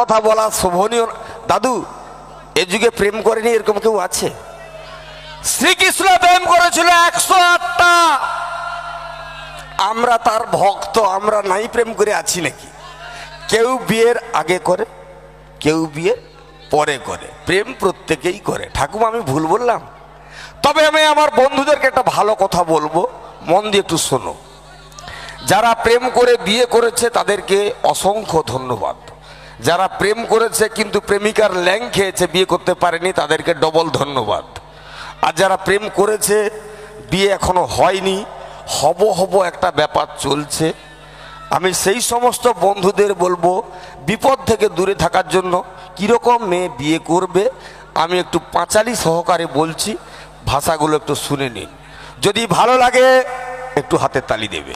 কথা বলা শোভনীয়। দাদু, এ যুগে প্রেম করেনি এরকম কেউ আছে? শ্রীকৃষ্ণ প্রেম করেছিল 108টা। আমরা তার ভক্ত, আমরা নাই প্রেম করে আছি নাকি? কেউ বিয়ের আগে করে, কেউ বিয়ের পরে করে, প্রেম প্রত্যেকেই করে। ঠাকুমা আমি ভুল বললাম? তবে আমি আমার বন্ধুদেরকে একটা ভালো কথা বলবো, মন দিয়ে একটু শোনো। যারা প্রেম করে বিয়ে করেছে তাদেরকে অসংখ্য ধন্যবাদ। যারা প্রেম করেছে কিন্তু প্রেমিকার ল্যাং খেয়েছে, বিয়ে করতে পারেনি, তাদেরকে ডবল ধন্যবাদ। আর যারা প্রেম করেছে বিয়ে এখনো হয়নি, হব একটা ব্যাপার চলছে, আমি সেই সমস্ত বন্ধুদের বলবো বিপদ থেকে দূরে থাকার জন্য কীরকম মেয়ে বিয়ে করবে আমি একটু পাঁচালি সহকারে বলছি, ভাষাগুলো একটু শুনে নিন। যদি ভালো লাগে একটু হাতে তালি দেবে।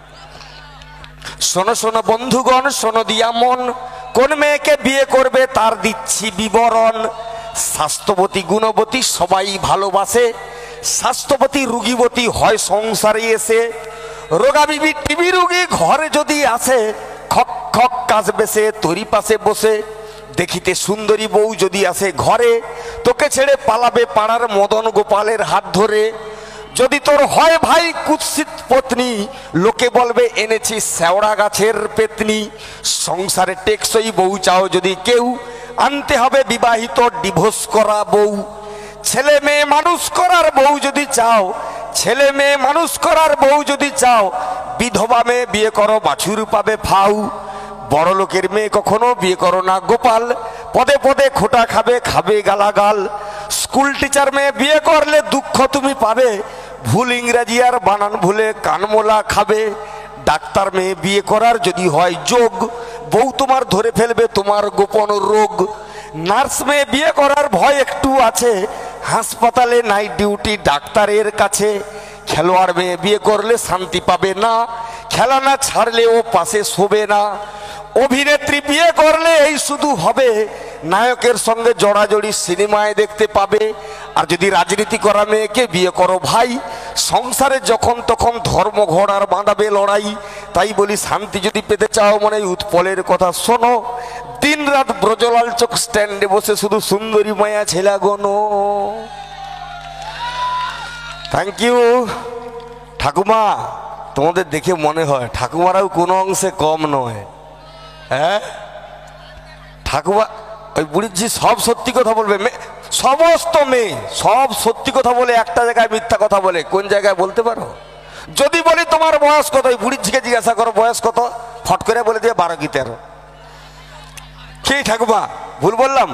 শোনো শোনো বন্ধুগণ, শোনো দিয়া মন, কোন মেয়েকে বিয়ে করবে তার দিচ্ছি বিবরণ। স্বাস্থ্যবতী গুণবতী সবাই ভালোবাসে, স্বাস্থ্যবতী রুগীবতী হয় সংসারে এসে। রোগাবিবি টিবি রুগী ঘরে যদি আসে, খক খক কাজবে সে তরি পাশে বসে। দেখিতে সুন্দরী বউ যদি আসে ঘরে, তোকে ছেড়ে পালাবে পাড়ার মদন গোপালের হাত ধরে। যদি তোর হয় ভাই কুৎসিত পত্নী, লোকে বলবে এনেছি শেওড়া গাছের পেতনি। সংসারে টেকসই বউ চাও যদি কেউ, আনতে হবে বিবাহিত ডিভোর্স করা বউ। ছেলে মেয়ে মানুষ করার বউ যদি চাও, ছেলে মেয়ে মানুষ করার বউ যদি চাও, বিধবা মেয়ে বিয়ে করো বাছুর পাবে ফাউ। বড় লোকের মেয়ে কখনো বিয়ে করো না গোপাল, পদে পদে খোটা খাবে খাবে গালাগাল। স্কুল টিচার মেয়ে বিয়ে করলে দুঃখ তুমি পাবে, ভুল ইংরাজি আর বানান ভুলে কানমোলা খাবে। ডাক্তার মেয়ে বিয়ে করার যদি হয় যোগ, বউ তোমার ধরে ফেলবে তোমার গোপন রোগ। নার্স মেয়ে বিয়ে করার ভয় একটু আছে, হাসপাতালে নাইট ডিউটি ডাক্তারের কাছে। খেলোয়াড় মেয়ে বিয়ে করলে শান্তি পাবে না, খেলা না ছাড়লে ও পাশে শোবে না। অভিনেত্রী বিয়ে করলে এই শুধু হবে, নায়কের সঙ্গে জড়াজড়ি সিনেমায় দেখতে পাবে। আর যদি রাজনীতি করা মেয়েকে বিয়ে করো ভাই, সংসারে যখন তখন ধর্মঘট আর বাঁধাবে লড়াই। তাই বলি শান্তি যদি পেতে চাও মনে উৎপলের কথা শোনো, দিন রাত ব্রজলাল চোখ স্ট্যান্ডে বসে শুধু সুন্দরী মায়া ছেলা গনো। থ্যাংক ইউ ঠাকুমা। তোমাদের দেখে মনে হয় ঠাকুমারাও কোনো অংশে কম নয়। হ্যাঁ ঠাকুমা, ওই বুড়িজি সব সত্যি কথা বলবে, সমস্ত মেয়ে সব সত্যি কথা বলে, একটা জায়গায় মিথ্যা কথা বলে। কোন জায়গায় বলতে পারো? যদি বলি তোমার বয়স কত, ওই বুড়িজিকে জিজ্ঞাসা করো বয়স কত, ফট করে বলে দিয়ে 12 কি 13। কি ঠাকুমা ভুল বললাম?